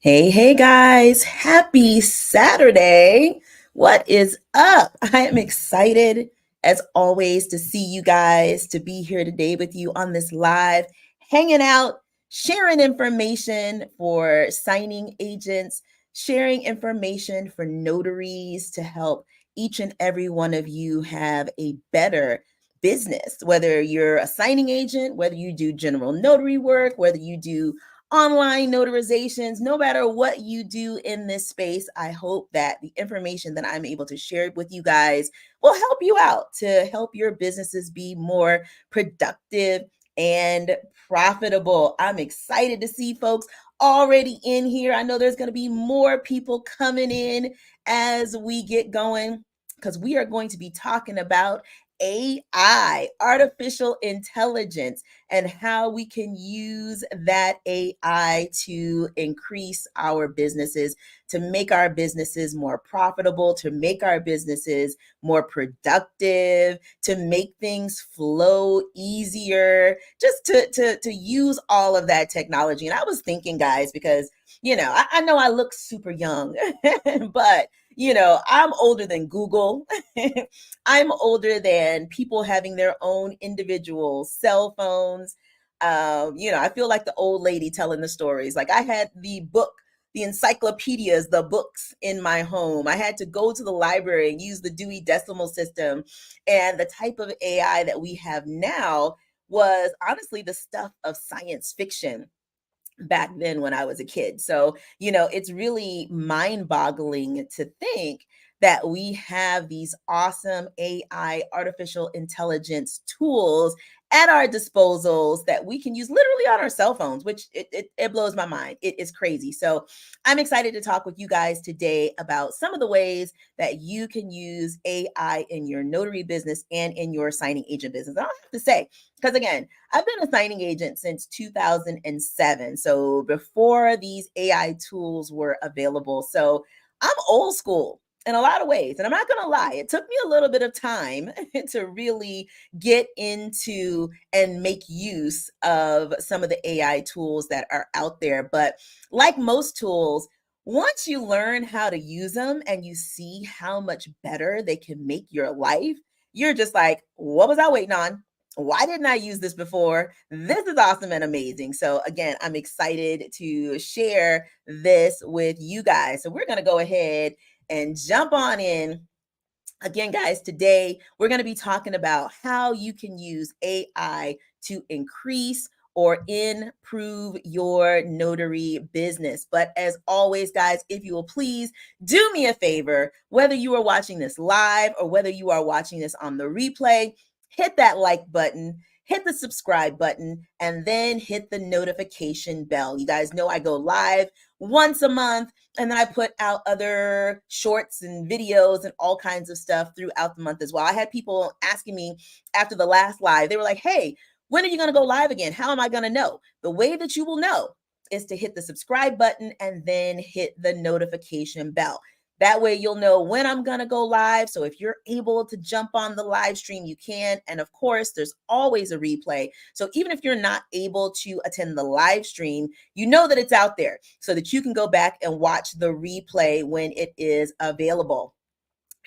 Hey guys, happy Saturday. What is up? I am excited as always to see you guys, to be here today with you on this live, hanging out, sharing information for signing agents, sharing information for notaries to help each and every one of you have a better business. Whether you're a signing agent, whether you do general notary work, whether you do online notarizations, no matter what you do in this space, I hope that the information that I'm able to share with you guys will help you out to help your businesses be more productive and profitable. I'm excited to see folks already in here. I know there's going to be more people coming in as we get going because we are going to be talking about AI, artificial intelligence, and how we can use that AI to increase our businesses, to make our businesses more profitable, to make our businesses more productive, to make things flow easier, just to use all of that technology. And I was thinking, guys, because I know I look super young, but I'm older than Google. I'm older than people having their own individual cell phones. I feel like the old lady telling the stories. Like I had the encyclopedias, the books in my home. I had to go to the library and use the Dewey Decimal System. And the type of AI that we have now was honestly the stuff of science fiction back then when I was a kid. So, it's really mind boggling to think that we have these awesome AI, artificial intelligence tools at our disposals that we can use literally on our cell phones, which it blows my mind. It is crazy. So I'm excited to talk with you guys today about some of the ways that you can use AI in your notary business and in your signing agent business. I don't have to say, because again, I've been a signing agent since 2007. So before these AI tools were available. So I'm old school in a lot of ways. And I'm not going to lie, it took me a little bit of time to really get into and make use of some of the AI tools that are out there. But like most tools, once you learn how to use them and you see how much better they can make your life, you're just like, what was I waiting on? Why didn't I use this before? This is awesome and amazing. So again, I'm excited to share this with you guys. So we're going to go ahead and jump on in. Again, guys, today we're going to be talking about how you can use AI to increase or improve your notary business. But as always, guys, if you will please do me a favor, whether you are watching this live or whether you are watching this on the replay, hit that like button, hit the subscribe button, and then hit the notification bell. You guys know I go live once a month, and then I put out other shorts and videos and all kinds of stuff throughout the month as well. I had people asking me after the last live, they were like, hey, when are you going to go live again? How am I going to know? The way that you will know is to hit the subscribe button and then hit the notification bell. That way you'll know when I'm going to go live. So if you're able to jump on the live stream, you can. And of course, there's always a replay. So even if you're not able to attend the live stream, you know that it's out there so that you can go back and watch the replay when it is available.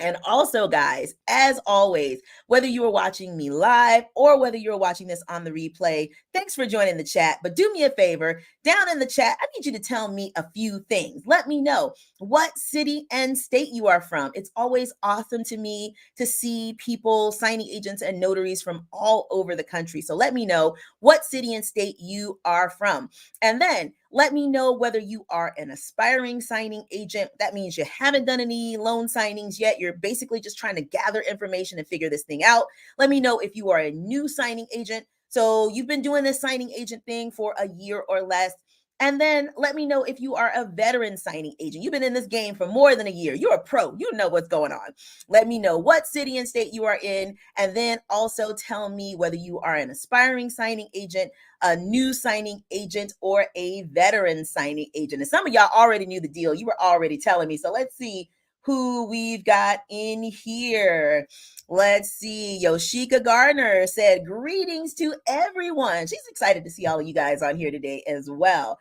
And also, guys, as always, whether you are watching me live or whether you're watching this on the replay, thanks for joining the chat. But do me a favor, down in the chat, I need you to tell me a few things. Let me know what city and state you are from. It's always awesome to me to see people, signing agents and notaries from all over the country. So let me know what city and state you are from. And then let me know whether you are an aspiring signing agent. That means you haven't done any loan signings yet. You're basically just trying to gather information and figure this thing out. Let me know if you are a new signing agent. So you've been doing this signing agent thing for a year or less. And then let me know if you are a veteran signing agent. You've been in this game for more than a year. You're a pro. You know what's going on. Let me know what city and state you are in. And then also tell me whether you are an aspiring signing agent, a new signing agent, or a veteran signing agent. And some of y'all already knew the deal. You were already telling me. So let's see who we've got in here. Let's see. Yoshika Gardner said, greetings to everyone. She's excited to see all of you guys on here today as well.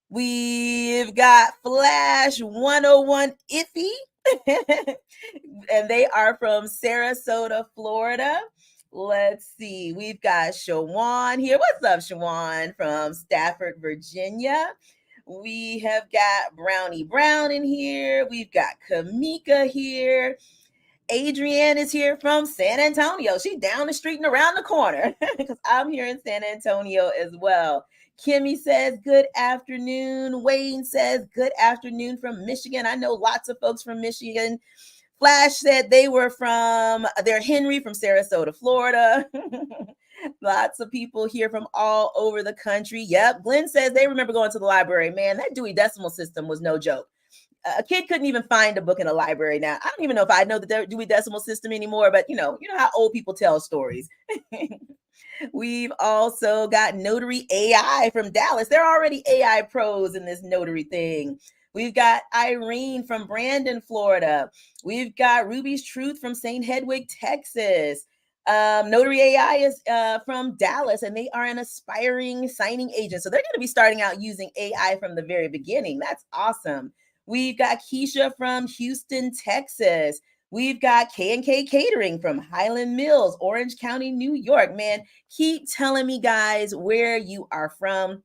We've got Flash 101 Iffy, and they are from Sarasota, Florida. Let's see. We've got Shawan here. What's up, Shawan from Stafford, Virginia? We have got Brownie Brown in here. We've got Kamika here. Adrienne is here from San Antonio. She's down the street and around the corner because I'm here in San Antonio as well. Kimmy says, good afternoon. Wayne says, good afternoon from Michigan. I know lots of folks from Michigan. Flash said they're Henry from Sarasota, Florida. Lots of people here from all over the country. Yep. Glenn says they remember going to the library. Man, that Dewey Decimal System was no joke. A kid couldn't even find a book in a library now. I don't even know if I know the Dewey Decimal System anymore, but you know how old people tell stories. We've also got Notary AI from Dallas. They're already AI pros in this notary thing. We've got Irene from Brandon, Florida. We've got Ruby's Truth from St. Hedwig, Texas. Notary AI is from Dallas, and they are an aspiring signing agent. So they're going to be starting out using AI from the very beginning. That's awesome. We've got Keisha from Houston, Texas. We've got K&K Catering from Highland Mills, Orange County, New York. Man, keep telling me, guys, where you are from.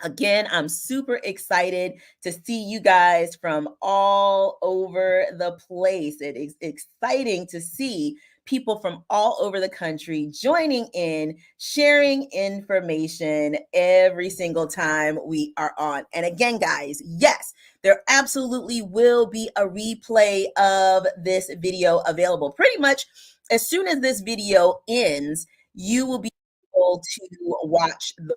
Again, I'm super excited to see you guys from all over the place. It is exciting to see people from all over the country joining in, sharing information every single time we are on. And again, guys, yes, there absolutely will be a replay of this video available. Pretty much as soon as this video ends, you will be able to watch the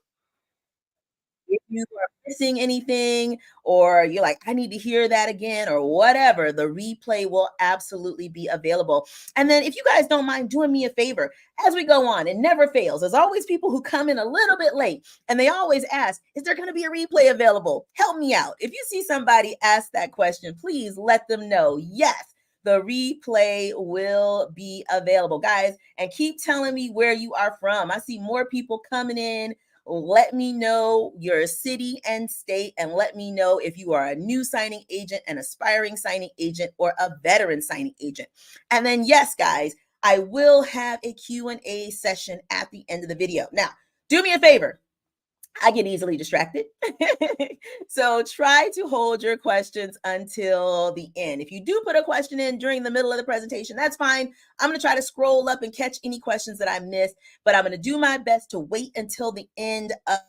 if you are missing anything or you're like, I need to hear that again or whatever, the replay will absolutely be available. And then if you guys don't mind doing me a favor, as we go on, it never fails. There's always people who come in a little bit late and they always ask, is there going to be a replay available? Help me out. If you see somebody ask that question, please let them know. Yes, the replay will be available, guys. And keep telling me where you are from. I see more people coming in. Let me know your city and state, and let me know if you are a new signing agent, an aspiring signing agent, or a veteran signing agent. And then, yes, guys, I will have a Q&A session at the end of the video. Now, do me a favor. I get easily distracted. So try to hold your questions until the end. If you do put a question in during the middle of the presentation, that's fine. I'm going to try to scroll up and catch any questions that I missed, but I'm going to do my best to wait until the end of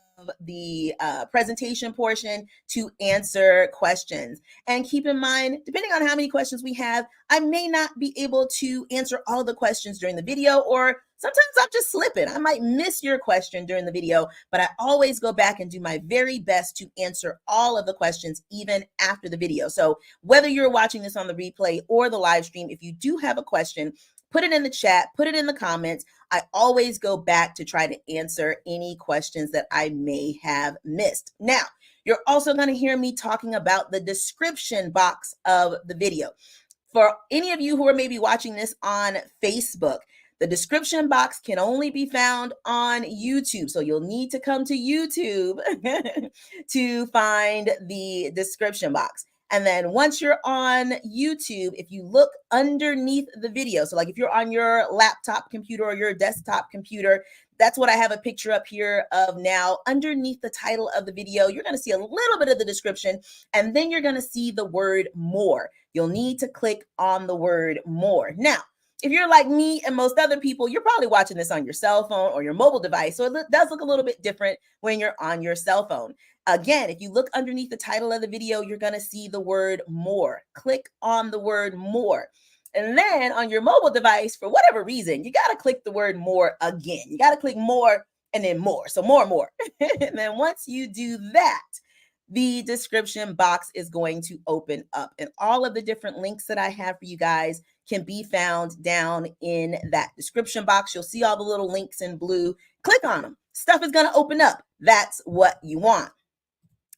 the presentation portion to answer questions. And keep in mind, depending on how many questions we have, I may not be able to answer all the questions during the video, or sometimes I'm just slipping. I might miss your question during the video, but I always go back and do my very best to answer all of the questions even after the video. So whether you're watching this on the replay or the live stream, if you do have a question, put it in the chat, put it in the comments. I always go back to try to answer any questions that I may have missed. Now, you're also going to hear me talking about the description box of the video. For any of you who are maybe watching this on Facebook, the description box can only be found on YouTube. So you'll need to come to YouTube to find the description box. And then once you're on YouTube, if you look underneath the video, so like if you're on your laptop computer or your desktop computer, that's what I have a picture up here of now. Underneath the title of the video, you're going to see a little bit of the description, and then you're going to see the word more. You'll need to click on the word more. Now, if you're like me and most other people, you're probably watching this on your cell phone or your mobile device. So it does look a little bit different when you're on your cell phone. Again, if you look underneath the title of the video, you're going to see the word more. Click on the word more. And then on your mobile device, for whatever reason, you got to click the word more again. You got to click more and then more. So more. And then once you do that, the description box is going to open up, and all of the different links that I have for you guys can be found down in that description box. You'll see all the little links in blue. Click on them. Stuff is going to open up. That's what you want.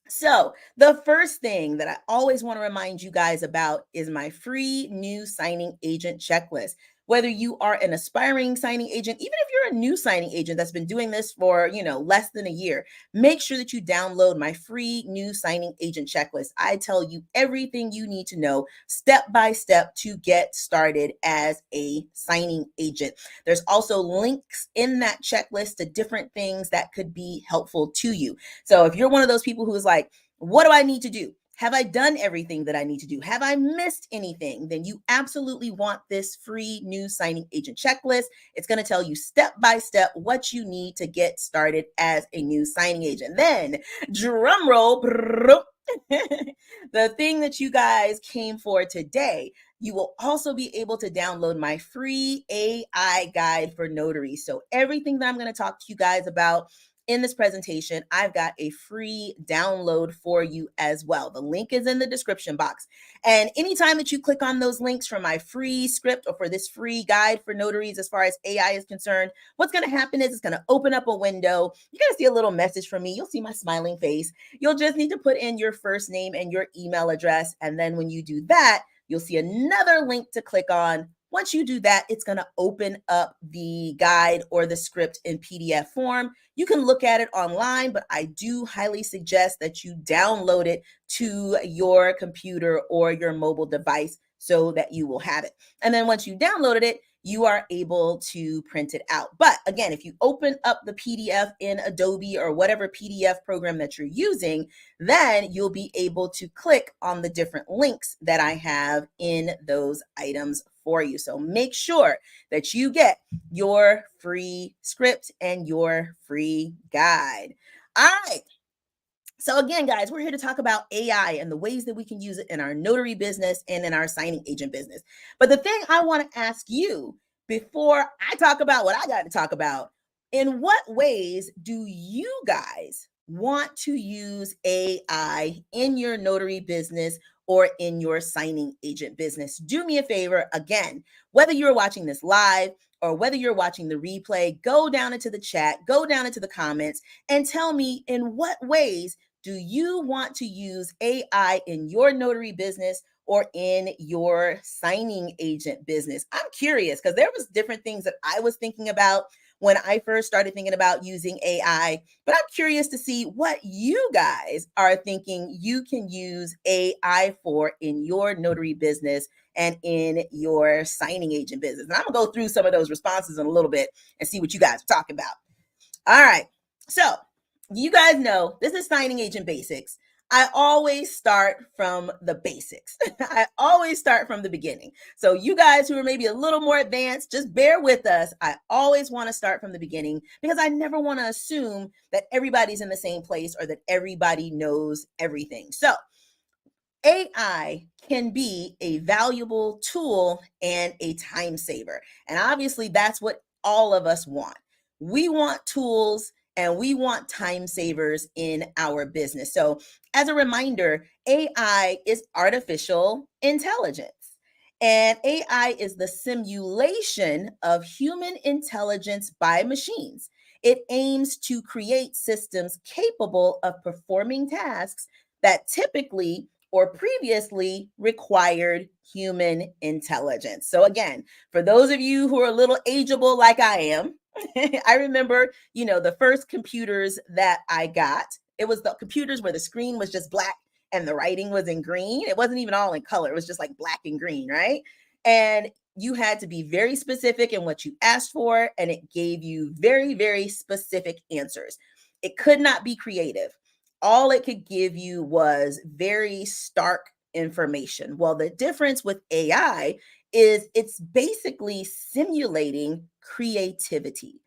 So the first thing that I always want to remind you guys about is my free new signing agent checklist. Whether you are an aspiring signing agent, even if you're a new signing agent that's been doing this for, less than a year, make sure that you download my free new signing agent checklist. I tell you everything you need to know step by step to get started as a signing agent. There's also links in that checklist to different things that could be helpful to you. So if you're one of those people who is like, what do I need to do? Have I done everything that I need to do? Have I missed anything? Then you absolutely want this free new signing agent checklist. It's going to tell you step by step what you need to get started as a new signing agent. Then, drum roll, the thing that you guys came for today, you will also be able to download my free AI guide for notaries. So everything that I'm going to talk to you guys about in this presentation, I've got a free download for you as well. The link is in the description box. And anytime that you click on those links for my free script or for this free guide for notaries, as far as AI is concerned, what's going to happen is it's going to open up a window. You're going to see a little message from me. You'll see my smiling face. You'll just need to put in your first name and your email address. And then when you do that, you'll see another link to click on. Once you do that, it's going to open up the guide or the script in PDF form. You can look at it online, but I do highly suggest that you download it to your computer or your mobile device so that you will have it. And then once you downloaded it, you are able to print it out. But again, if you open up the PDF in Adobe or whatever PDF program that you're using, then you'll be able to click on the different links that I have in those items for you. So make sure that you get your free script and your free guide. All right. So again, guys, we're here to talk about AI and the ways that we can use it in our notary business and in our signing agent business. But the thing I want to ask you before I talk about what I got to talk about, in what ways do you guys want to use AI in your notary business or in your signing agent business? Do me a favor, again, whether you're watching this live or whether you're watching the replay, go down into the chat, go down into the comments, and tell me in what ways do you want to use AI in your notary business or in your signing agent business? I'm curious because there was different things that I was thinking about when I first started thinking about using AI, but I'm curious to see what you guys are thinking you can use AI for in your notary business and in your signing agent business. And I'm gonna go through some of those responses in a little bit and see what you guys are talking about. All right. So you guys know this is signing agent basics. I always start from the basics. I always start from the beginning. So you guys who are maybe a little more advanced, just bear with us. I always want to start from the beginning because I never want to assume that everybody's in the same place or that everybody knows everything. So AI can be a valuable tool and a time saver. And obviously, that's what all of us want. We want tools and we want time savers in our business. So, as a reminder, AI is artificial intelligence. And AI is the simulation of human intelligence by machines. It aims to create systems capable of performing tasks that typically or previously required human intelligence. So again, for those of you who are a little ageable like I am, I remember, the first computers that I got, it was the computers where the screen was just black and the writing was in green. It wasn't even all in color. It was just like black and green, right? And you had to be very specific in what you asked for, and it gave you very, very specific answers. It could not be creative. All it could give you was very stark information. Well, the difference with AI is it's basically simulating creativity.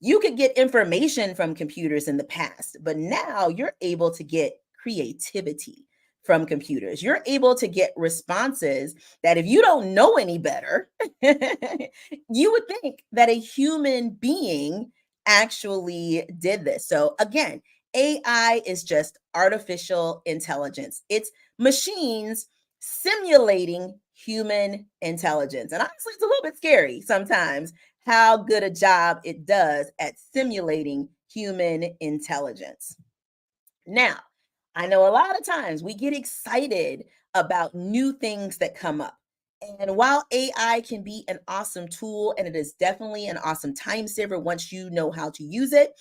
You could get information from computers in the past, but now you're able to get creativity from computers. You're able to get responses that if you don't know any better, you would think that a human being actually did this. So again, AI is just artificial intelligence. It's machines simulating human intelligence. And honestly, it's a little bit scary sometimes how good a job it does at simulating human intelligence. Now, I know a lot of times we get excited about new things that come up. And while AI can be an awesome tool, and it is definitely an awesome time saver once you know how to use it,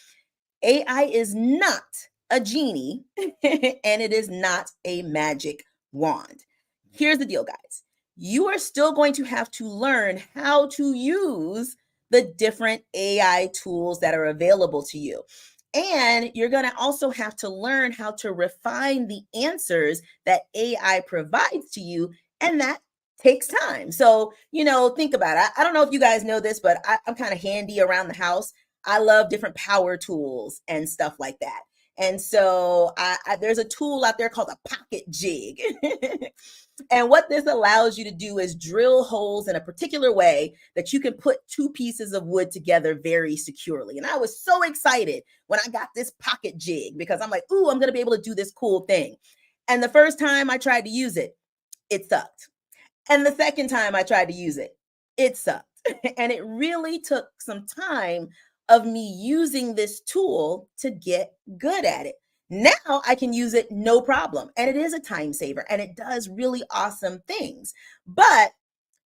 AI is not a genie and it is not a magic wand. Here's the deal, guys. You are still going to have to learn how to use the different AI tools that are available to you. And you're going to also have to learn how to refine the answers that AI provides to you. And that takes time. So, think about it. I don't know if you guys know this, but I'm kind of handy around the house. I love different power tools and stuff like that. And so there's a tool out there called a pocket jig. And what this allows you to do is drill holes in a particular way that you can put two pieces of wood together very securely. And I was so excited when I got this pocket jig because I'm like, ooh, I'm going to be able to do this cool thing. And the first time I tried to use it, it sucked. And the second time I tried to use it, it sucked. And it really took some time of me using this tool to get good at it. Now I can use it no problem. And it is a time saver and it does really awesome things. But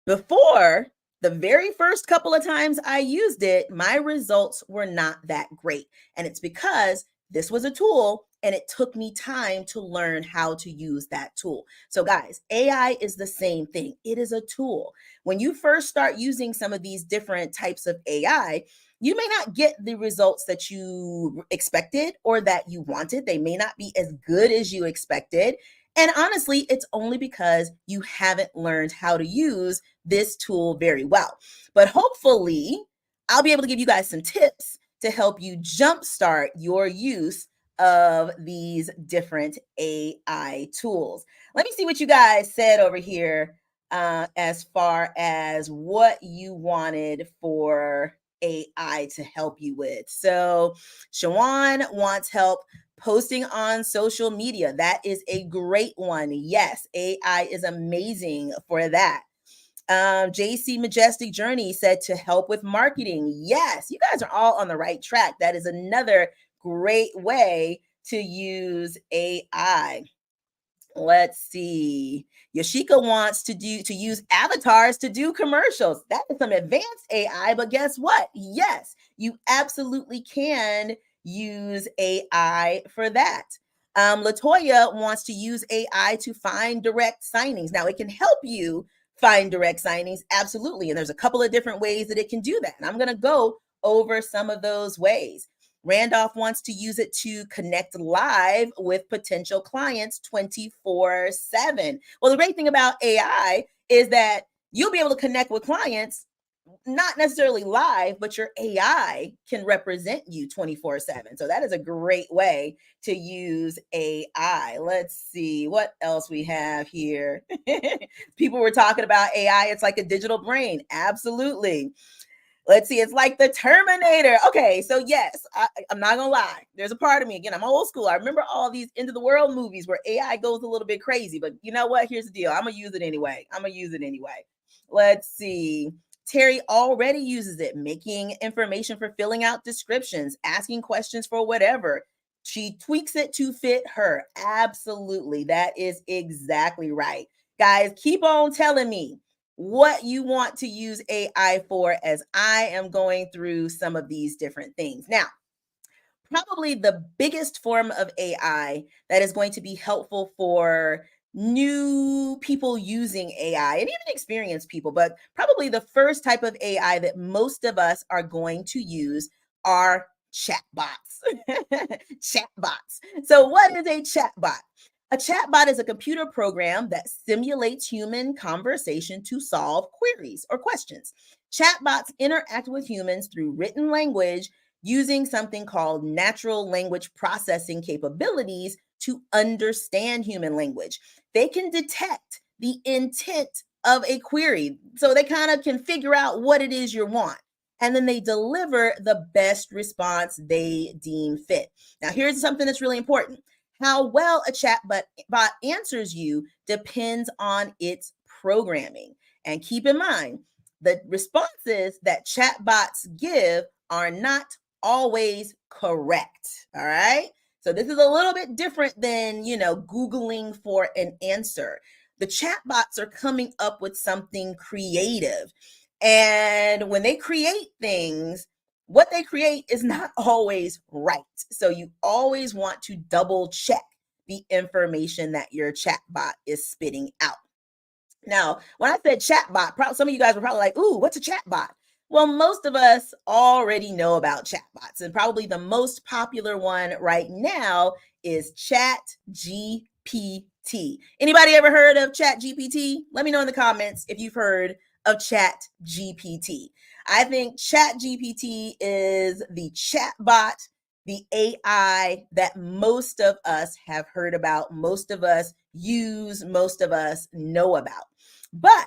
before, the very first couple of times I used it, my results were not that great. And it's because this was a tool and it took me time to learn how to use that tool. So, guys, AI is the same thing. It is a tool. When you first start using some of these different types of AI, you may not get the results that you expected or that you wanted. They may not be as good as you expected. And honestly, it's only because you haven't learned how to use this tool very well. But hopefully, I'll be able to give you guys some tips to help you jumpstart your use of these different AI tools. Let me see what you guys said over here as far as what you wanted for AI to help you with. So, Shawan wants help posting on social media. That is a great one. Yes, AI is amazing for that. JC Majestic Journey said to help with marketing. Yes, you guys are all on the right track. That is another great way to use AI. Let's see. Yoshika wants to use avatars to do commercials. That is some advanced AI, but guess what? Yes, you absolutely can use AI for that. Latoya wants to use AI to find direct signings. Now, it can help you find direct signings, absolutely. And there's a couple of different ways that it can do that. And I'm going to go over some of those ways. Randolph wants to use it to connect live with potential clients 24/7. Well, the great thing about AI is that you'll be able to connect with clients not necessarily live, but your AI can represent you 24/7. So that is a great way to use AI. Let's see what else we have here. People were talking about AI. It's like a digital brain. Absolutely. Let's see. It's like the Terminator. Okay. So, yes, I'm not going to lie. There's a part of me, again, I'm old school. I remember all these end of the world movies where AI goes a little bit crazy. But you know what? Here's the deal. I'm going to use it anyway. Let's see. Terry already uses it, making information for filling out descriptions, asking questions for whatever. She tweaks it to fit her. Absolutely. That is exactly right. Guys, keep on telling me what you want to use AI for as I am going through some of these different things. Now, probably the biggest form of AI that is going to be helpful for new people using AI and even experienced people, but probably the first type of AI that most of us are going to use are chatbots. Chatbots. So, what is a chatbot? A chatbot is a computer program that simulates human conversation to solve queries or questions. Chatbots interact with humans through written language using something called natural language processing capabilities to understand human language. They can detect the intent of a query. So they kind of can figure out what it is you want. And then they deliver the best response they deem fit. Now, here's something that's really important. How well a chatbot answers you depends on its programming. And keep in mind, the responses that chatbots give are not always correct. All right. So this is a little bit different than, Googling for an answer. the chatbots are coming up with something creative. And when they create things, what they create is not always right. So you always want to double check the information that your chatbot is spitting out. Now, when I said chatbot, some of you guys were probably like, ooh, what's a chatbot? Well, most of us already know about chatbots, and probably the most popular one right now is ChatGPT. Anybody ever heard of ChatGPT? Let me know in the comments if you've heard of ChatGPT. I think ChatGPT is the chatbot, the AI that most of us have heard about, most of us use, most of us know about. But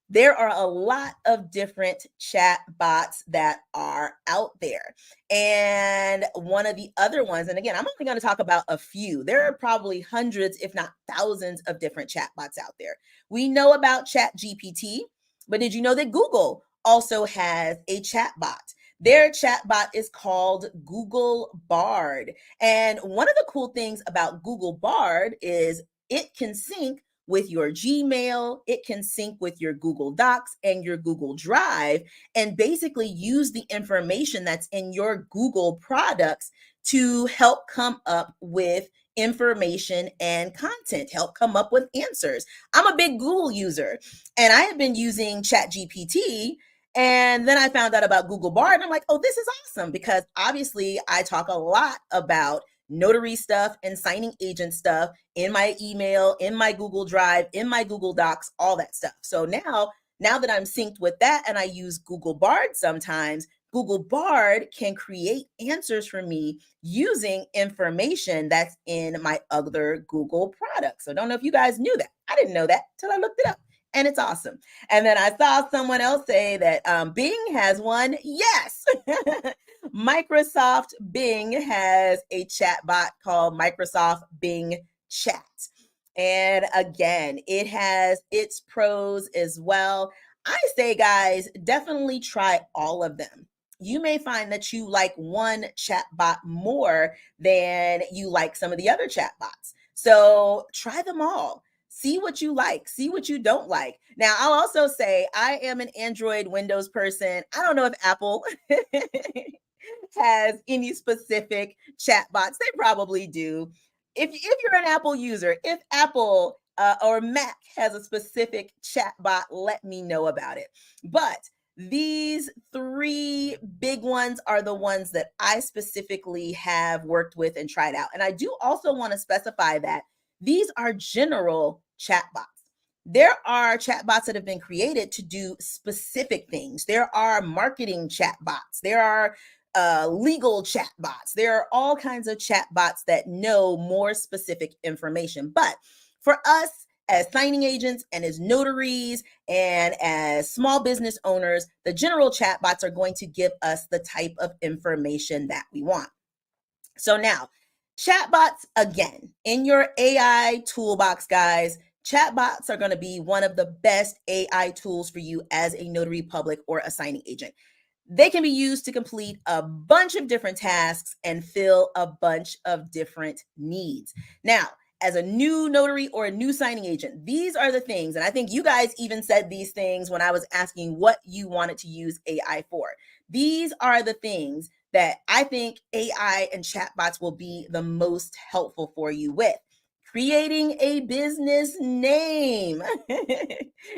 there are a lot of different chat bots that are out there. And one of the other ones, and again, I'm only going to talk about a few. There are probably hundreds, if not thousands, of different chat bots out there. We know about ChatGPT, but did you know that Google also has a chat bot? Their chat bot is called Google Bard. And one of the cool things about Google Bard is it can sync with your Gmail, it can sync with your Google Docs and your Google Drive, and basically use the information that's in your Google products to help come up with information and content, help come up with answers. I'm a big Google user, and I have been using ChatGPT. And then I found out about Google Bard, and I'm like, oh, this is awesome, because obviously I talk a lot about notary stuff and signing agent stuff in my email, in my Google Drive, in my Google Docs, all that stuff. So now that I'm synced with that and I use Google Bard sometimes, Google Bard can create answers for me using information that's in my other Google products. So I don't know if you guys knew that. I didn't know that till I looked it up. And it's awesome. And then I saw someone else say that Bing has one. Yes. Microsoft Bing has a chat bot called Microsoft Bing Chat. And again, it has its pros as well. I say, guys, definitely try all of them. You may find that you like one chat bot more than you like some of the other chat bots. So try them all. See what you like, see what you don't like. Now, I'll also say I am an Android Windows person. I don't know if Apple has any specific chatbots. They probably do. If you're an Apple user, if Apple or Mac has a specific chatbot, let me know about it. But these three big ones are the ones that I specifically have worked with and tried out. And I do also want to specify that these are general chatbots. There are chatbots that have been created to do specific things. There are marketing chatbots. There are legal chatbots. There are all kinds of chatbots that know more specific information. But for us as signing agents and as notaries and as small business owners, the general chatbots are going to give us the type of information that we want. So now, chatbots, again, in your AI toolbox, guys, chatbots are going to be one of the best AI tools for you as a notary public or a signing agent. They can be used to complete a bunch of different tasks and fill a bunch of different needs. Now, as a new notary or a new signing agent, these are the things, and I think you guys even said these things when I was asking what you wanted to use AI for. These are the things that I think AI and chatbots will be the most helpful for you with. Creating a business name.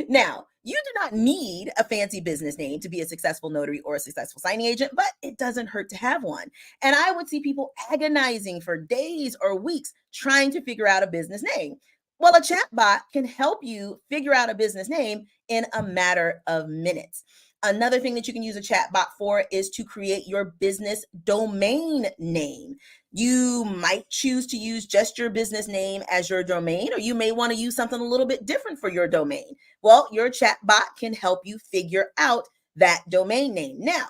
Now, you do not need a fancy business name to be a successful notary or a successful signing agent, but it doesn't hurt to have one. And I would see people agonizing for days or weeks trying to figure out a business name. Well, a chatbot can help you figure out a business name in a matter of minutes. Another thing that you can use a chatbot for is to create your business domain name. You might choose to use just your business name as your domain, or you may want to use something a little bit different for your domain. Well, your chatbot can help you figure out that domain name. Now,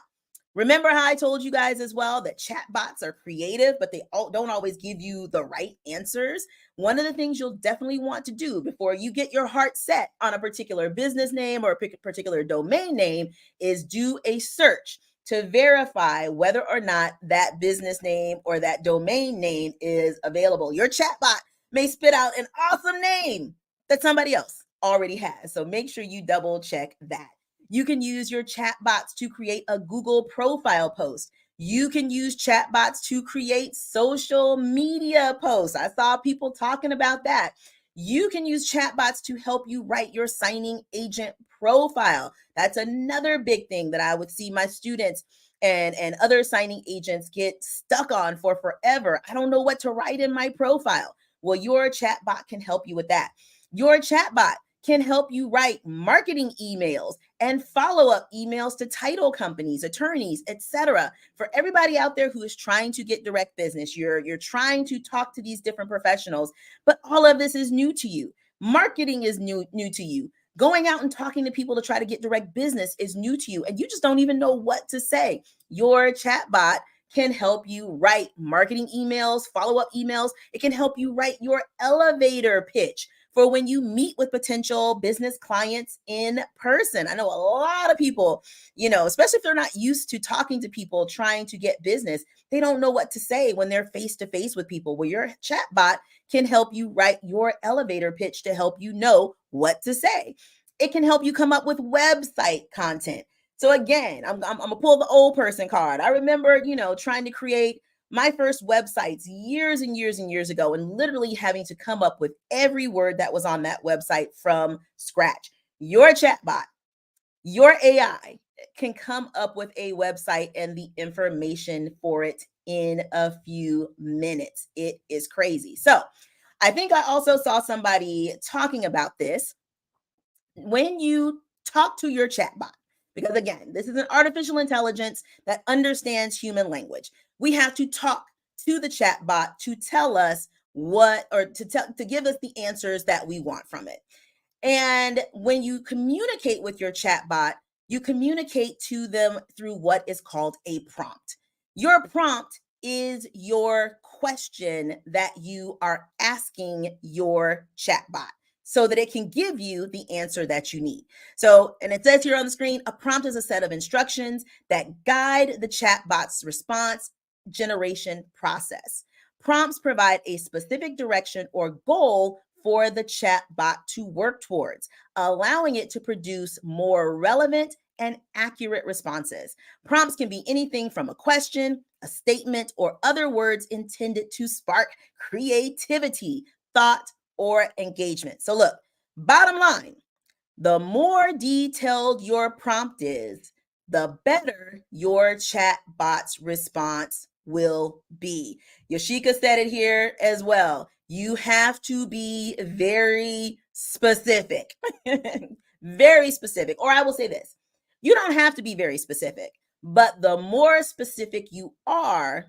remember how I told you guys as well that chatbots are creative, but they don't always give you the right answers? One of the things you'll definitely want to do before you get your heart set on a particular business name or a particular domain name is do a search to verify whether or not that business name or that domain name is available. Your chatbot may spit out an awesome name, that somebody else already has. So make sure you double check that. You can use your chatbots to create a Google profile post. You can use chatbots to create social media posts. I saw people talking about that. You can use chatbots to help you write your signing agent profile. That's another big thing that I would see my students and other signing agents get stuck on for forever. I don't know what to write in my profile. Well, your chatbot can help you with that. Your chatbot can help you write marketing emails and follow-up emails to title companies, attorneys, etc. For everybody out there who is trying to get direct business, you're trying to talk to these different professionals, but all of this is new to you. Marketing is new to you. Going out and talking to people to try to get direct business is new to you, and you just don't even know what to say. Your chatbot can help you write marketing emails, follow-up emails. It can help you write your elevator pitch for when you meet with potential business clients in person. I know a lot of people, especially if they're not used to talking to people trying to get business, they don't know what to say when they're face to face with people. Well, your chatbot can help you write your elevator pitch to help you know what to say. It can help you come up with website content. So again, I'm gonna pull the old person card. I remember, trying to create my first websites years and years and years ago, and literally having to come up with every word that was on that website from scratch. Your chatbot, your AI can come up with a website and the information for it in a few minutes. It is crazy. So I think I also saw somebody talking about this when you talk to your chatbot, because again, this is an artificial intelligence that understands human language. We have to talk to the chatbot to tell us what, or to give us the answers that we want from it. And when you communicate with your chatbot, you communicate to them through what is called a prompt. Your prompt is your question that you are asking your chatbot so that it can give you the answer that you need. So, and it says here on the screen, a prompt is a set of instructions that guide the chatbot's response generation process. Prompts provide a specific direction or goal for the chatbot to work towards, allowing it to produce more relevant and accurate responses. Prompts can be anything from a question, a statement, or other words intended to spark creativity, thought, or engagement. So, look, bottom line, the more detailed your prompt is, the better your chatbot's response will be. Yoshika said it here as well. You have to be very specific. Very specific. Or I will say this, you don't have to be very specific, but the more specific you are,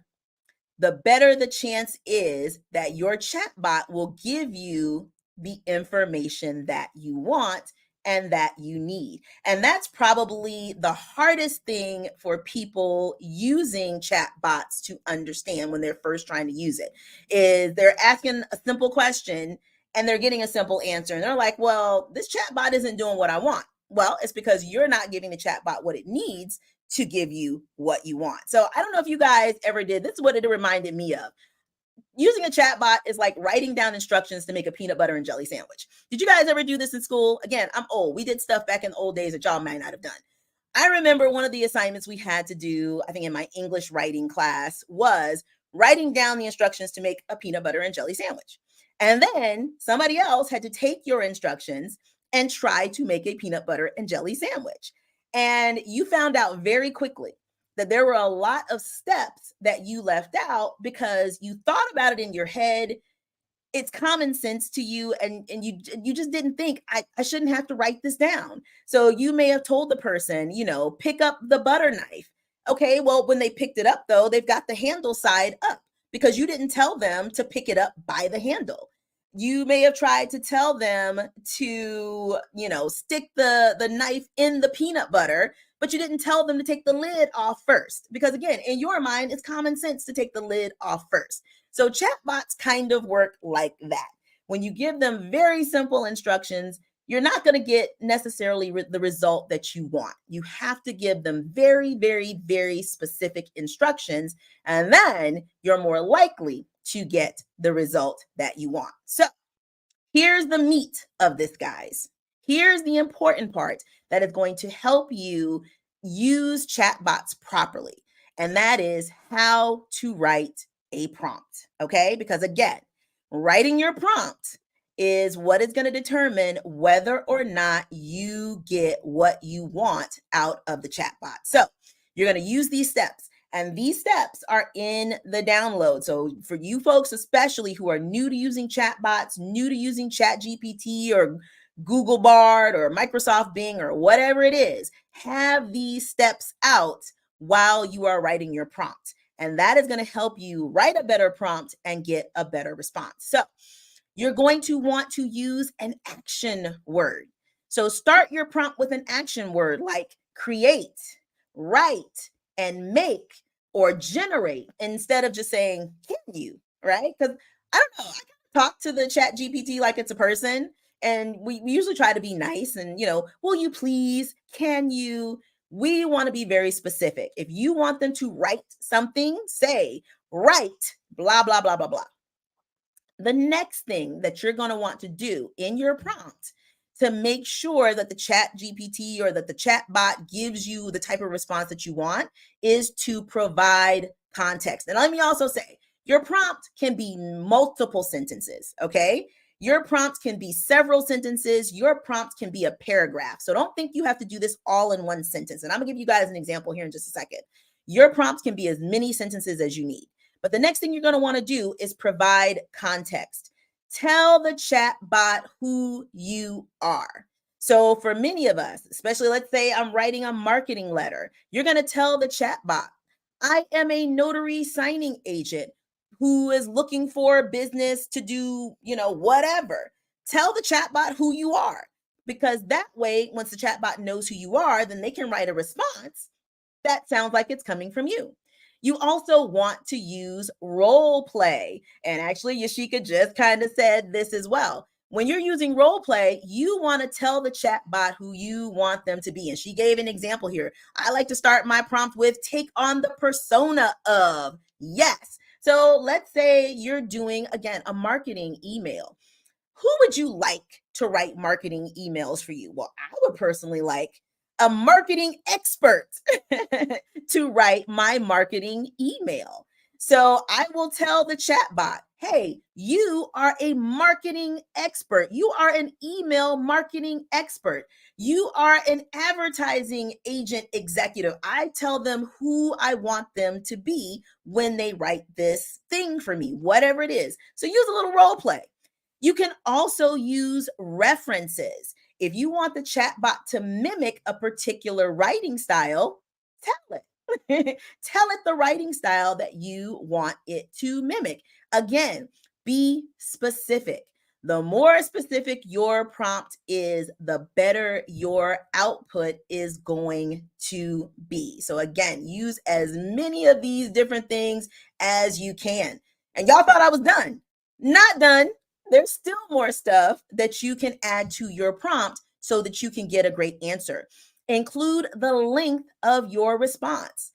the better the chance is that your chatbot will give you the information that you want and that you need. And that's probably the hardest thing for people using chatbots to understand when they're first trying to use it, is they're asking a simple question and they're getting a simple answer. And they're like, well, this chatbot isn't doing what I want. Well, it's because you're not giving the chatbot what it needs to give you what you want. So I don't know if you guys ever did. This is what it reminded me of. Using a chatbot is like writing down instructions to make a peanut butter and jelly sandwich. Did you guys ever do this in school? Again, I'm old. We did stuff back in the old days that y'all might not have done. I remember one of the assignments we had to do, I think in my English writing class, was writing down the instructions to make a peanut butter and jelly sandwich. And then somebody else had to take your instructions and try to make a peanut butter and jelly sandwich. And you found out very quickly that there were a lot of steps that you left out because you thought about it in your head. It's common sense to you, and you just didn't think, I shouldn't have to write this down. So you may have told the person, pick up the butter knife. Okay, well, when they picked it up though, they've got the handle side up because you didn't tell them to pick it up by the handle. You may have tried to tell them to, stick the knife in the peanut butter, but you didn't tell them to take the lid off first. Because again, in your mind, it's common sense to take the lid off first. So chatbots kind of work like that. When you give them very simple instructions, you're not going to get necessarily the result that you want. You have to give them very, very, very specific instructions, and then you're more likely to get the result that you want. So Here's the meat of this, guys. Here's the important part that is going to help you use chatbots properly, and that is how to write a prompt. Okay, because again, writing your prompt is what is going to determine whether or not you get what you want out of the chatbot. So you're going to use these steps. And these steps are in the download. So for you folks, especially who are new to using chatbots, new to using ChatGPT or Google Bard or Microsoft Bing or whatever it is, have these steps out while you are writing your prompt. And that is going to help you write a better prompt and get a better response. So you're going to want to use an action word. So start your prompt with an action word like create, write, and make or generate instead of just saying, can you, right? Because I don't know, I talk to the chat GPT like it's a person, and we usually try to be nice and, will you please, can you? We want to be very specific. If you want them to write something, say, write, blah, blah, blah, blah, blah. The next thing that you're going to want to do in your prompt to make sure that the chat GPT or that the chat bot gives you the type of response that you want is to provide context. And let me also say, your prompt can be multiple sentences, okay? Your prompt can be several sentences. Your prompt can be a paragraph. So don't think you have to do this all in one sentence. And I'm gonna give you guys an example here in just a second. Your prompt can be as many sentences as you need. But the next thing you're going to want to do is provide context. Tell the chat bot who you are. So for many of us, especially let's say I'm writing a marketing letter, you're going to tell the chat bot, I am a notary signing agent who is looking for business to do, whatever. Tell the chat bot who you are, because that way, once the chat bot knows who you are, then they can write a response that sounds like it's coming from you. You also want to use role play. And actually, Yashika just kind of said this as well. When you're using role play, you want to tell the chat bot who you want them to be. And she gave an example here. I like to start my prompt with take on the persona of. Yes. So let's say you're doing, again, a marketing email. Who would you like to write marketing emails for you? Well, I would personally like a marketing expert to write my marketing email. So I will tell the chatbot, hey, you are a marketing expert. You are an email marketing expert. You are an advertising agent executive. I tell them who I want them to be when they write this thing for me, whatever it is. So use a little role play. You can also use references. If you want the chatbot to mimic a particular writing style, tell it. Tell it the writing style that you want it to mimic. Again, be specific. The more specific your prompt is, the better your output is going to be. So again, use as many of these different things as you can. And y'all thought I was done. Not done. There's still more stuff that you can add to your prompt so that you can get a great answer. Include the length of your response.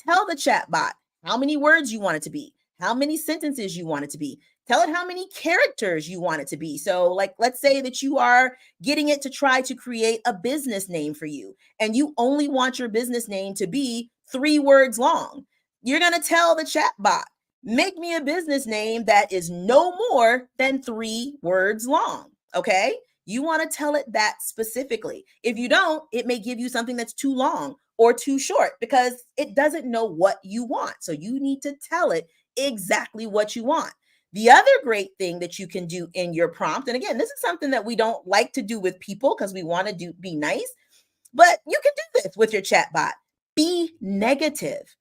Tell the chatbot how many words you want it to be, how many sentences you want it to be. Tell it how many characters you want it to be. So, like, let's say that you are getting it to try to create a business name for you, and you only want your business name to be 3 words long. You're going to tell the chatbot, make me a business name that is no more than 3 words long. Okay. You want to tell it that specifically. If you don't, it may give you something that's too long or too short because it doesn't know what you want. So you need to tell it exactly what you want. The other great thing that you can do in your prompt, and again, this is something that we don't like to do with people because we want to be nice, but you can do this with your chatbot. Be negative.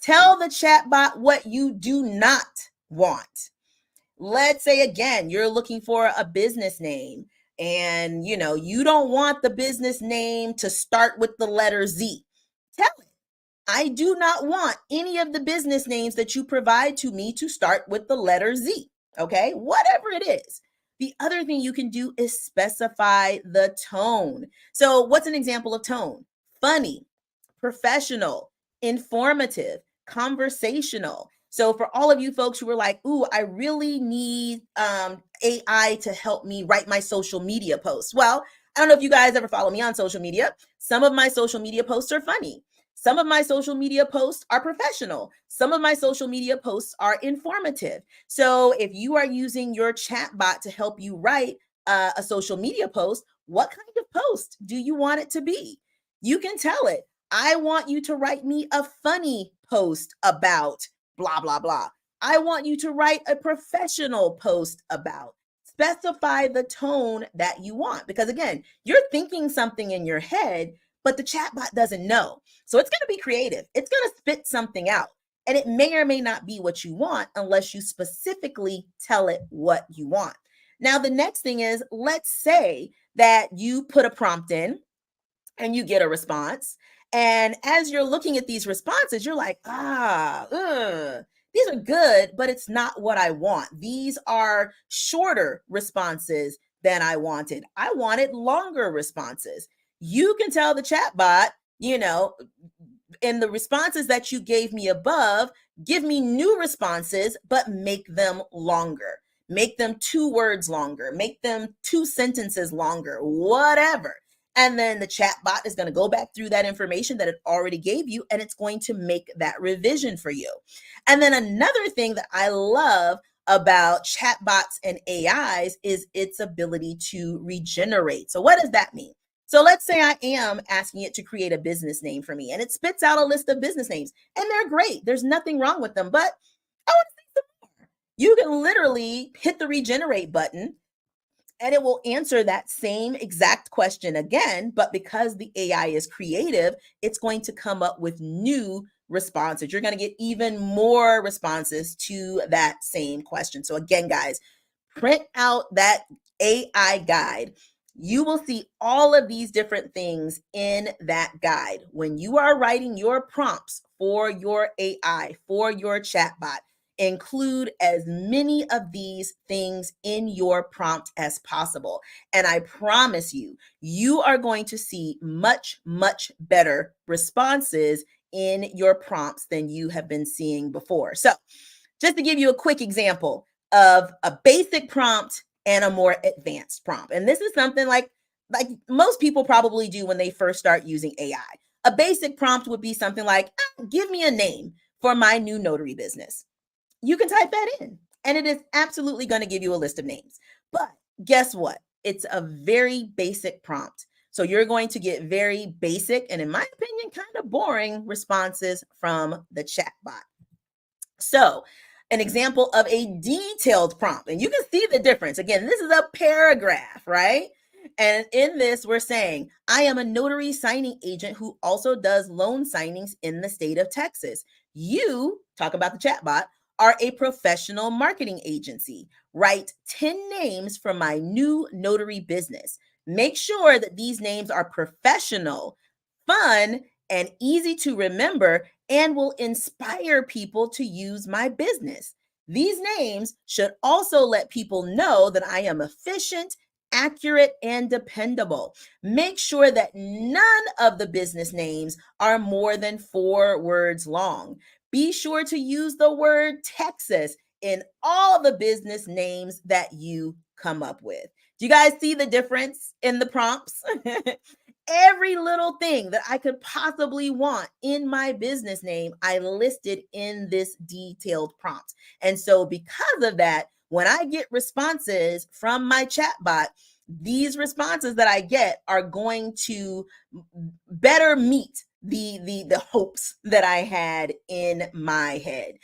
Tell the chatbot what you do not want. Let's say, again, you're looking for a business name and you don't want the business name to start with the letter Z. Tell it, I do not want any of the business names that you provide to me to start with the letter Z. Okay, whatever it is. The other thing you can do is specify the tone. So what's an example of tone? Funny, professional, informative, conversational. So for all of you folks who were like, ooh, I really need AI to help me write my social media posts. Well, I don't know if you guys ever follow me on social media. Some of my social media posts are funny. Some of my social media posts are professional. Some of my social media posts are informative. So if you are using your chatbot to help you write a social media post, what kind of post do you want it to be? You can tell it, I want you to write me a funny post about blah, blah, blah. I want you to write a professional post about. Specify the tone that you want. Because again, you're thinking something in your head, but the chatbot doesn't know. So it's going to be creative. It's going to spit something out. And it may or may not be what you want unless you specifically tell it what you want. Now, the next thing is, let's say that you put a prompt in and you get a response. And as you're looking at these responses, you're like, these are good, but it's not what I want. These are shorter responses than I wanted. I wanted longer responses. You can tell the chatbot, in the responses that you gave me above, give me new responses, but make them longer. Make them 2 words longer. Make them 2 sentences longer, whatever. And then the chat bot is going to go back through that information that it already gave you, and it's going to make that revision for you. And then another thing that I love about chatbots and AIs is its ability to regenerate. So what does that mean? So let's say I am asking it to create a business name for me, and it spits out a list of business names, and they're great. There's nothing wrong with them, but I want to see some more. You can literally hit the regenerate button and it will answer that same exact question again, but because the AI is creative, it's going to come up with new responses. You're going to get even more responses to that same question. So again, guys, print out that AI guide. You will see all of these different things in that guide. When you are writing your prompts for your AI, for your chatbot, include as many of these things in your prompt as possible. And I promise you, you are going to see much, much better responses in your prompts than you have been seeing before. So just to give you a quick example of a basic prompt and a more advanced prompt. And this is something like most people probably do when they first start using AI. A basic prompt would be something like, give me a name for my new notary business. You can type that in and it is absolutely going to give you a list of names. But guess what? It's a very basic prompt. So you're going to get very basic and, in my opinion, kind of boring responses from the chatbot. So an example of a detailed prompt, and you can see the difference. Again, this is a paragraph, right? And in this, we're saying, I am a notary signing agent who also does loan signings in the state of Texas. You, talk about the chatbot, are a professional marketing agency. Write 10 names for my new notary business. Make sure that these names are professional, fun, and easy to remember, and will inspire people to use my business. These names should also let people know that I am efficient, accurate, and dependable. Make sure that none of the business names are more than 4 words long. Be sure to use the word Texas in all the business names that you come up with. Do you guys see the difference in the prompts? Every little thing that I could possibly want in my business name, I listed in this detailed prompt. And so because of that, when I get responses from my chatbot, these responses that I get are going to better meet the hopes that I had in my head.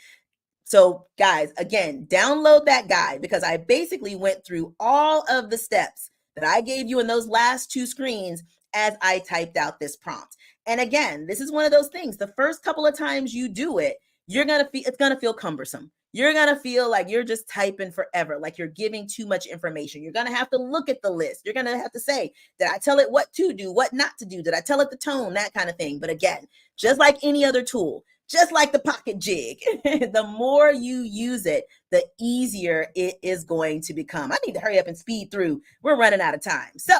So guys, again, download that guide because I basically went through all of the steps that I gave you in those last 2 screens as I typed out this prompt. And again, this is one of those things. The first couple of times you do it, it's going to feel cumbersome. You're going to feel like you're just typing forever, like you're giving too much information. You're going to have to look at the list. You're going to have to say, did I tell it what to do, what not to do? Did I tell it the tone, that kind of thing? But again, just like any other tool, just like the pocket jig, the more you use it, the easier it is going to become. I need to hurry up and speed through. We're running out of time. So,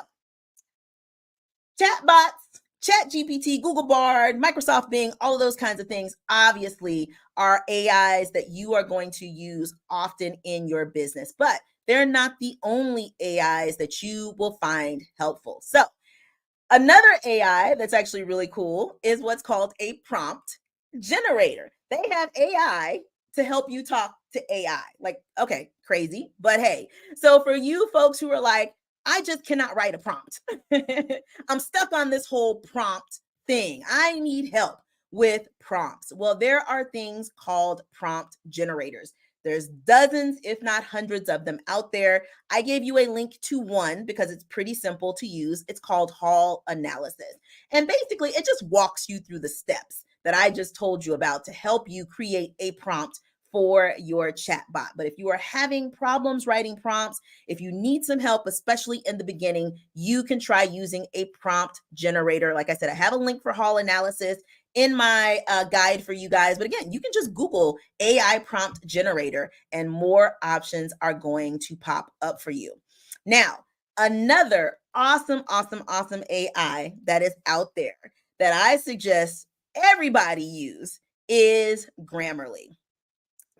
chatbots ChatGPT, Google Bard, Microsoft Bing, all of those kinds of things obviously are AIs that you are going to use often in your business, but they're not the only AIs that you will find helpful. So, another AI that's actually really cool is what's called a prompt generator. They have AI to help you talk to AI. Like, okay, crazy, but hey. So for you folks who are like, I just cannot write a prompt. I'm stuck on this whole prompt thing. I need help with prompts. Well, there are things called prompt generators. There's dozens, if not hundreds of them out there. I gave you a link to one because it's pretty simple to use. It's called Hall Analysis. And basically, it just walks you through the steps that I just told you about to help you create a prompt for your chatbot. But if you are having problems writing prompts, if you need some help, especially in the beginning, you can try using a prompt generator. Like I said, I have a link for Hall Analysis in my guide for you guys. But again, you can just Google AI prompt generator and more options are going to pop up for you. Now, another awesome AI that is out there that I suggest everybody use is Grammarly.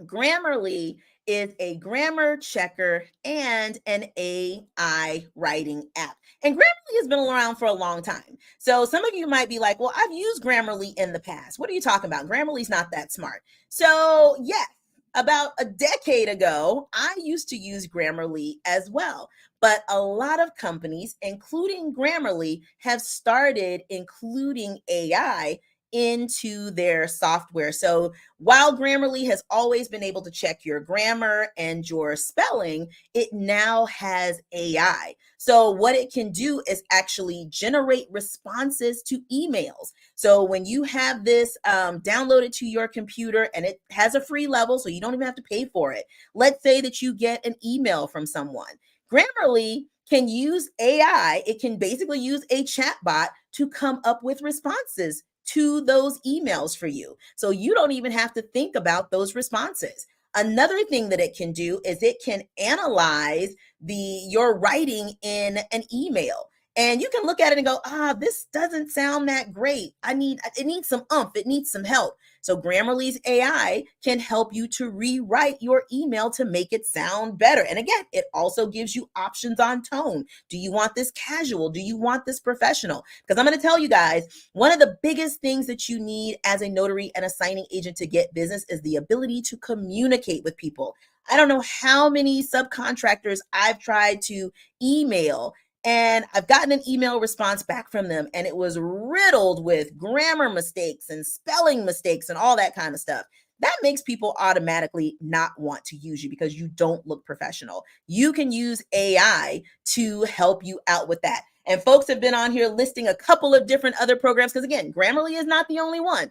Grammarly is a grammar checker and an AI writing app. And Grammarly has been around for a long time. So some of you might be like, well, I've used Grammarly in the past. What are you talking about? Grammarly's not that smart. So, yes, about a decade ago, I used to use Grammarly as well. But a lot of companies, including Grammarly, have started including AI into their software. So while Grammarly has always been able to check your grammar and your spelling, it now has AI. So what it can do is actually generate responses to emails. So when you have this downloaded to your computer and it has a free level, so you don't even have to pay for it. Let's say that you get an email from someone. Grammarly can use AI. It can basically use a chatbot to come up with responses to those emails for you. So you don't even have to think about those responses. Another thing that it can do is it can analyze your writing in an email. And you can look at it and go, this doesn't sound that great. It needs some oomph. It needs some help. So Grammarly's AI can help you to rewrite your email to make it sound better. And again, it also gives you options on tone. Do you want this casual? Do you want this professional? Because I'm going to tell you guys, one of the biggest things that you need as a notary and a signing agent to get business is the ability to communicate with people. I don't know how many subcontractors I've tried to email and I've gotten an email response back from them, and it was riddled with grammar mistakes and spelling mistakes and all that kind of stuff. That makes people automatically not want to use you because you don't look professional. You can use AI to help you out with that. And folks have been on here listing a couple of different other programs because, again, Grammarly is not the only one.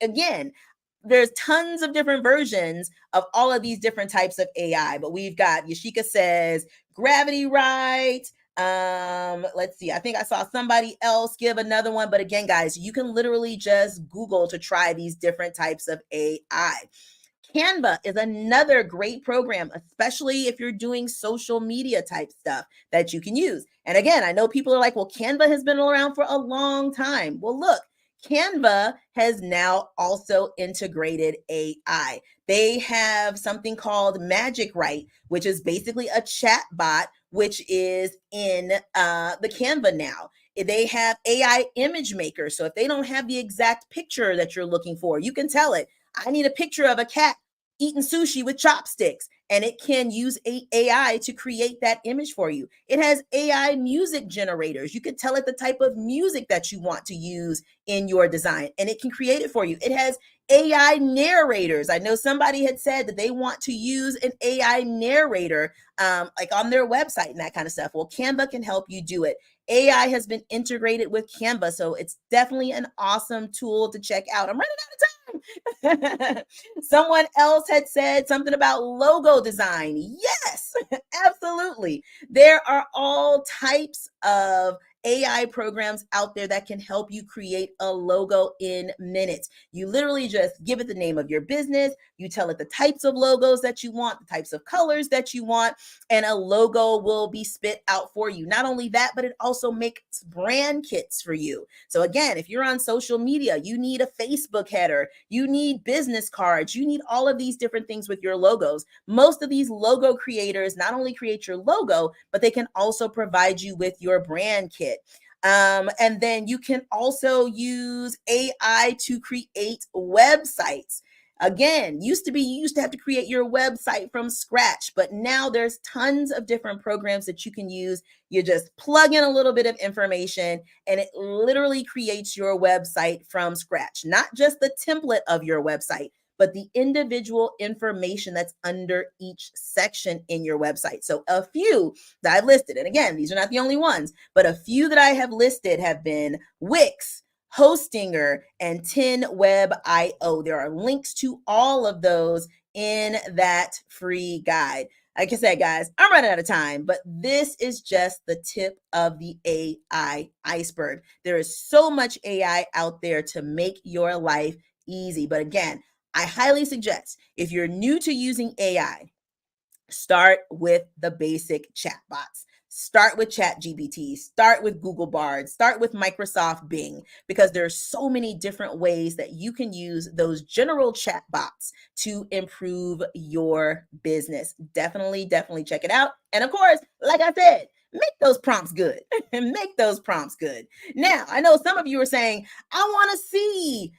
Again, there's tons of different versions of all of these different types of AI, but we've got Yashika says Gravity Write. Let's see. I think I saw somebody else give another one, but again, guys, you can literally just Google to try these different types of AI. Canva is another great program, especially if you're doing social media type stuff that you can use. And again, I know people are like, well, Canva has been around for a long time. Well, look, Canva has now also integrated AI. They have something called Magic Write, which is basically a chat bot, which is in the Canva now. They have AI image maker. So if they don't have the exact picture that you're looking for, you can tell it, I need a picture of a cat eating sushi with chopsticks, and it can use AI to create that image for you. It has AI music generators. You can tell it the type of music that you want to use in your design, and it can create it for you. It has AI narrators. I know somebody had said that they want to use an AI narrator like on their website and that kind of stuff. Well, Canva can help you do it. AI has been integrated with Canva, so it's definitely an awesome tool to check out. I'm running out of time. Someone else had said something about logo design. Yes, absolutely. There are all types of AI programs out there that can help you create a logo in minutes. You literally just give it the name of your business, you tell it the types of logos that you want, the types of colors that you want, and a logo will be spit out for you. Not only that, but it also makes brand kits for you. So again, if you're on social media, you need a Facebook header, you need business cards, you need all of these different things with your logos. Most of these logo creators not only create your logo, but they can also provide you with your brand kit. And then you can also use AI to create websites. Again, you used to have to create your website from scratch, but now there's tons of different programs that you can use. You just plug in a little bit of information and it literally creates your website from scratch, not just the template of your website, but the individual information that's under each section in your website. So a few that I've listed, and again, these are not the only ones, but a few that I have listed have been Wix, Hostinger, and 10Web.io. There are links to all of those in that free guide. Like I said, guys, I'm running out of time, but this is just the tip of the AI iceberg. There is so much AI out there to make your life easy. But again, I highly suggest if you're new to using AI, start with the basic chatbots. Start with ChatGPT, start with Google Bard, start with Microsoft Bing, because there are so many different ways that you can use those general chatbots to improve your business. Definitely check it out. And of course, like I said, make those prompts good. Make those prompts good. Now, I know some of you are saying, I want to see,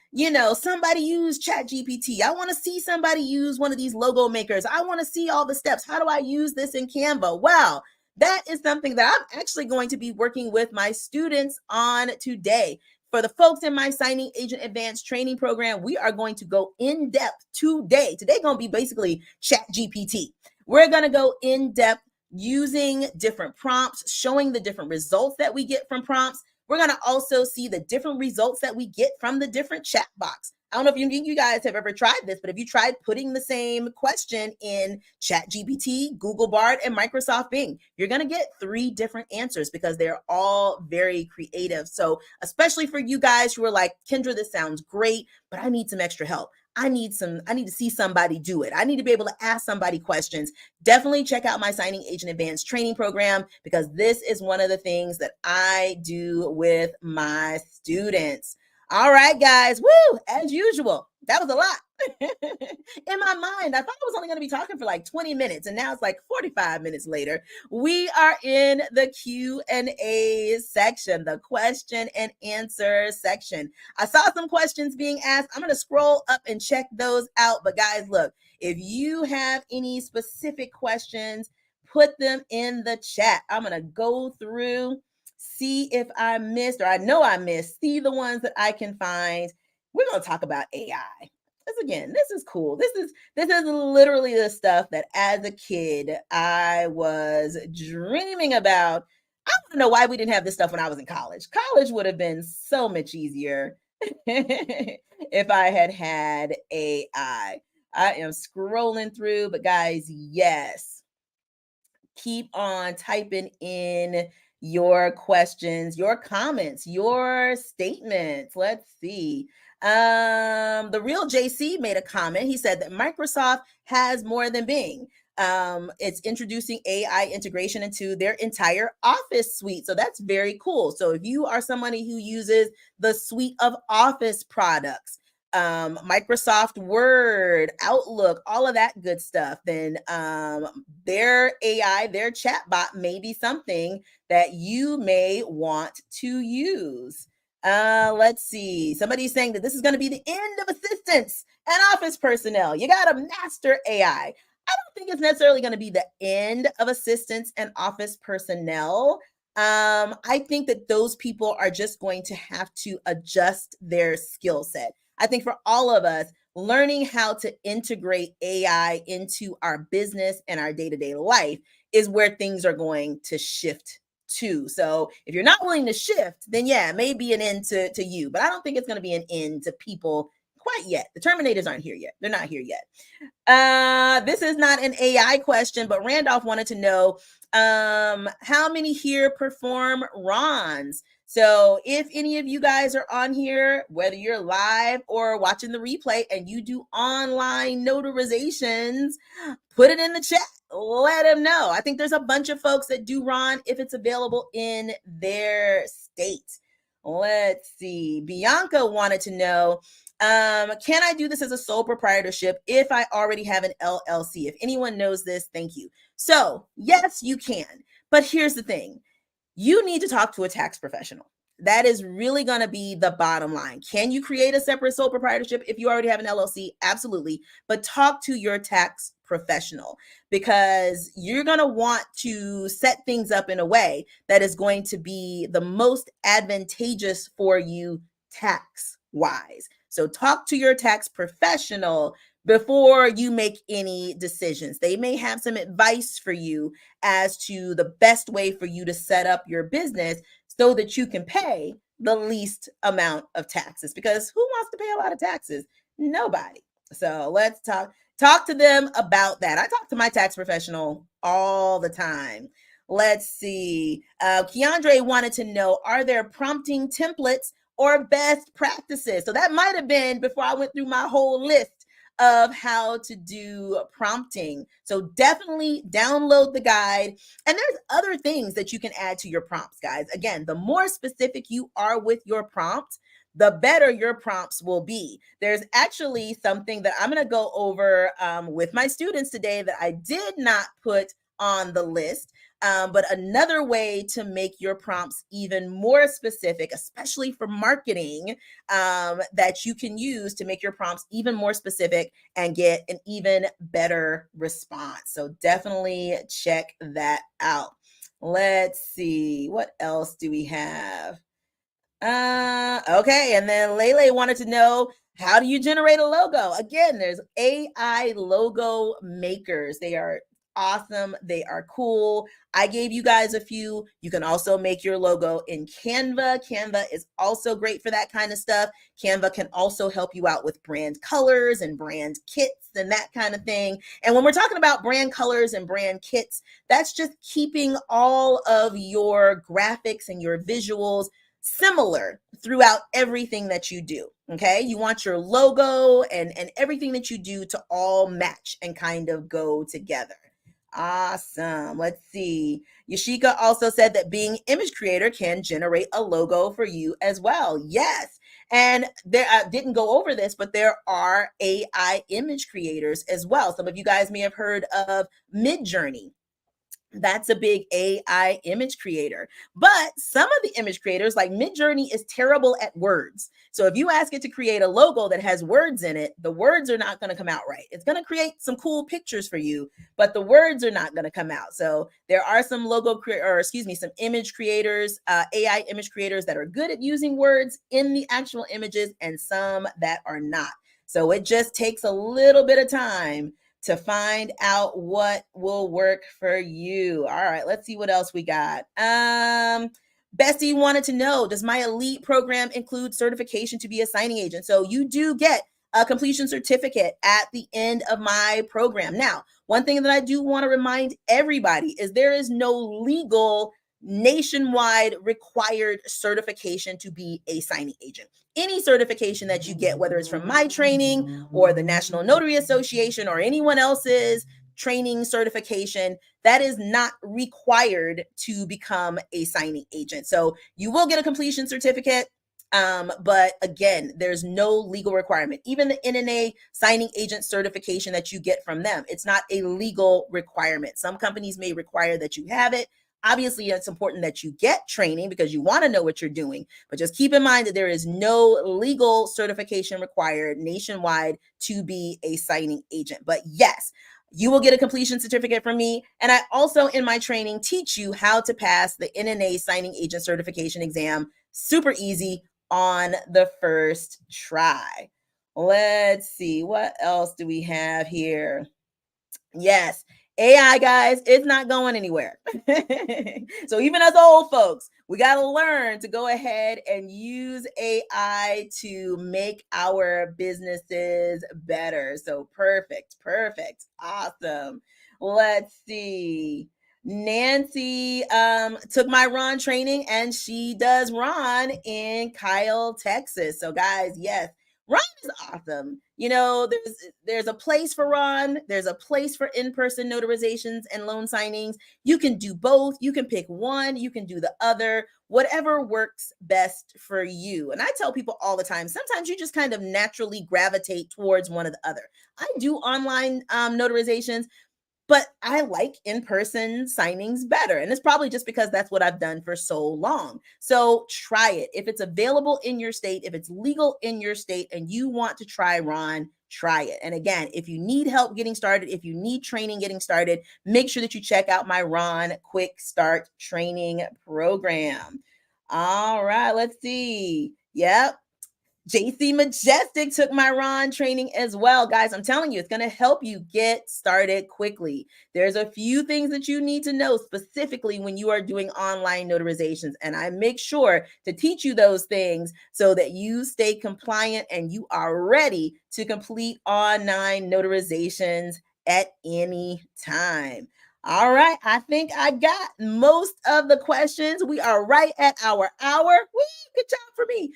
somebody use ChatGPT. I want to see somebody use one of these logo makers. I want to see all the steps. How do I use this in Canva? Wow. That is something that I'm actually going to be working with my students on today. For the folks in my Signing Agent Advanced Training Program, we are going to go in depth today. Today going to be basically ChatGPT. We're going to go in depth using different prompts, showing the different results that we get from prompts. We're going to also see the different results that we get from the different chat box. I don't know if you guys have ever tried this, but if you tried putting the same question in ChatGPT, Google Bard, and Microsoft Bing, you're going to get 3 different answers because they're all very creative. So especially for you guys who are like, Kendra, this sounds great, but I need some extra help. I need to see somebody do it. I need to be able to ask somebody questions. Definitely check out my Signing Agent Advanced Training Program, because this is one of the things that I do with my students. All right, guys. Woo! As usual, that was a lot. In my mind, I thought I was only going to be talking for like 20 minutes, and now it's like 45 minutes later. We are in the Q&A section, the question and answer section. I saw some questions being asked. I'm going to scroll up and check those out. But guys, look, if you have any specific questions, put them in the chat. I'm going to go through, see if I missed, or I know I missed, see the ones that I can find. We're going to talk about AI. Again, this is cool. This is literally the stuff that as a kid I was dreaming about. I want to know why we didn't have this stuff when I was in college. College would have been so much easier if I had AI. I am scrolling through, but guys, yes, keep on typing in your questions, your comments, your statements. Let's see. The real JC made a comment. He said that Microsoft has more than Bing. It's introducing AI integration into their entire Office suite. So that's very cool. So if you are somebody who uses the suite of Office products, Microsoft Word, Outlook, all of that good stuff, then their AI, their chatbot may be something that you may want to use. Let's see. Somebody's saying that this is going to be the end of assistants and office personnel. You got to master AI. I don't think it's necessarily going to be the end of assistants and office personnel. I think that those people are just going to have to adjust their skill set. I think for all of us, learning how to integrate AI into our business and our day-to-day life is where things are going to shift to. So if you're not willing to shift, then yeah, it may be an end to you, but I don't think it's going to be an end to people quite yet. The Terminators aren't here yet. They're not here yet. This is not an AI question, but Randolph wanted to know, How many here perform Rons? So if any of you guys are on here, whether you're live or watching the replay and you do online notarizations, put it in the chat. Let them know. I think there's a bunch of folks that do Ron if it's available in their state. Let's see. Bianca wanted to know, can I do this as a sole proprietorship if I already have an LLC? If anyone knows this, thank you. So yes, you can. But here's the thing. You need to talk to a tax professional. That is really going to be the bottom line. Can you create a separate sole proprietorship if you already have an LLC? Absolutely. But talk to your tax professional, because you're going to want to set things up in a way that is going to be the most advantageous for you tax wise. So talk to your tax professional before you make any decisions. They may have some advice for you as to the best way for you to set up your business so that you can pay the least amount of taxes, because who wants to pay a lot of taxes? Nobody. So let's talk to them about that. I talk to my tax professional all the time. Let's see. Keandre wanted to know, are there prompting templates or best practices? So that might have been before I went through my whole list of how to do prompting. So definitely download the guide. And there's other things that you can add to your prompts, guys. Again, the more specific you are with your prompt, the better your prompts will be. There's actually something that I'm going to go over with my students today that I did not put on the list. But another way to make your prompts even more specific, especially for marketing, that you can use to make your prompts even more specific and get an even better response. So definitely check that out. Let's see, what else do we have? Okay, and then Lele wanted to know, how do you generate a logo? Again, there's AI logo makers. They are awesome. They are cool. I gave you guys a few. You can also make your logo in Canva. Canva is also great for that kind of stuff. Canva can also help you out with brand colors and brand kits and that kind of thing. And when we're talking about brand colors and brand kits, that's just keeping all of your graphics and your visuals similar throughout everything that you do. Okay, you want your logo and everything that you do to all match and kind of go together. Awesome. Let's see. Yashika also said that being image creator can generate a logo for you as well. Yes. And there, I didn't go over this, but there are AI image creators as well. Some of you guys may have heard of Midjourney. That's a big AI image creator. But some of the image creators, like Midjourney, is terrible at words. So if you ask it to create a logo that has words in it, the words are not going to come out right. It's going to create some cool pictures for you, but the words are not going to come out. So there are some some image creators, AI image creators that are good at using words in the actual images, and some that are not. So it just takes a little bit of time to find out what will work for you. All right, let's see what else we got. Bessie wanted to know, does my elite program include certification to be a signing agent? So you do get a completion certificate at the end of my program. Now, one thing that I do want to remind everybody is there is no legal nationwide required certification to be a signing agent. Any certification that you get, whether it's from my training or the National Notary Association or anyone else's training certification, that is not required to become a signing agent. So you will get a completion certificate. But again, there's no legal requirement. Even the NNA signing agent certification that you get from them, it's not a legal requirement. Some companies may require that you have it. Obviously, it's important that you get training because you want to know what you're doing, but just keep in mind that there is no legal certification required nationwide to be a signing agent. But yes, you will get a completion certificate from me. And I also, in my training, teach you how to pass the NNA signing agent certification exam. Super easy on the first try. Let's see, what else do we have here? Yes, AI, guys, it's not going anywhere. So even as old folks, we got to learn to go ahead and use AI to make our businesses better. So perfect. Awesome. Let's see. Nancy took my Ron training and she does Ron in Kyle, Texas. So guys, yes, Ron is awesome. You know, there's a place for Ron, there's a place for in-person notarizations and loan signings. You can do both. You can pick one, you can do the other, whatever works best for you. And I tell people all the time, sometimes you just kind of naturally gravitate towards one or the other. I do online notarizations, but I like in-person signings better. And it's probably just because that's what I've done for so long. So try it. If it's available in your state, if it's legal in your state and you want to try Ron, try it. And again, if you need help getting started, if you need training getting started, make sure that you check out my Ron Quick Start Training Program. All right, let's see. Yep. JC Majestic took my Ron training as well. Guys, I'm telling you, it's going to help you get started quickly. There's a few things that you need to know specifically when you are doing online notarizations. And I make sure to teach you those things so that you stay compliant and you are ready to complete online notarizations at any time. All right, I think I got most of the questions. We are right at our hour. Woo, good job for me.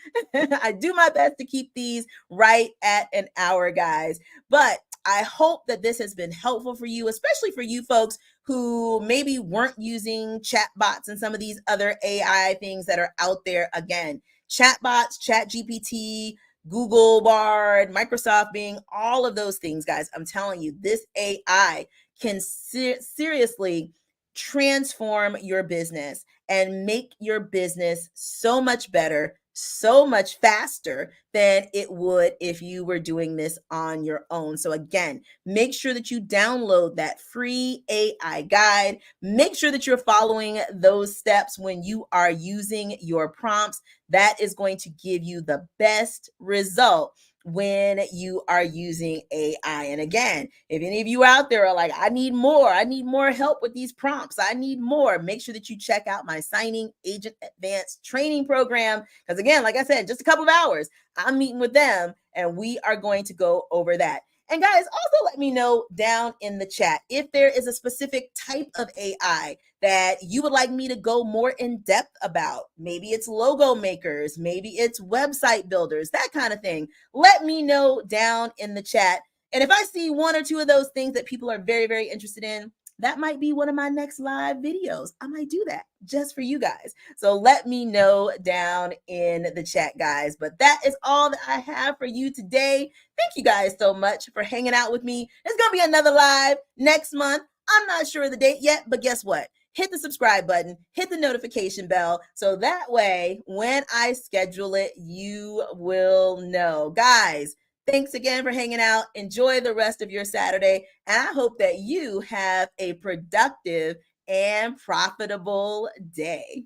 I do my best to keep these right at an hour, guys. But I hope that this has been helpful for you, especially for you folks who maybe weren't using chatbots and some of these other AI things that are out there. Again, chatbots, ChatGPT, Google Bard, Microsoft Bing, all of those things, guys. I'm telling you, this AI can seriously transform your business and make your business so much better, so much faster than it would if you were doing this on your own. So again, make sure that you download that free AI guide. Make sure that you're following those steps when you are using your prompts. That is going to give you the best result when you are using AI. And again, if any of you out there are like, I need more help with these prompts, I need more, make sure that you check out my Signing Agent Advanced Training Program. Because again, like I said, just a couple of hours, I'm meeting with them and we are going to go over that. And guys, also let me know down in the chat if there is a specific type of AI that you would like me to go more in depth about. Maybe it's logo makers, maybe it's website builders, that kind of thing. Let me know down in the chat. And if I see one or two of those things that people are very, very interested in, that might be one of my next live videos. I might do that just for you guys. So let me know down in the chat, guys. But that is all that I have for you today. Thank you guys so much for hanging out with me. There's going to be another live next month. I'm not sure of the date yet, but guess what? Hit the subscribe button, hit the notification bell, so that way when I schedule it, you will know. Guys, thanks again for hanging out. Enjoy the rest of your Saturday, and I hope that you have a productive and profitable day.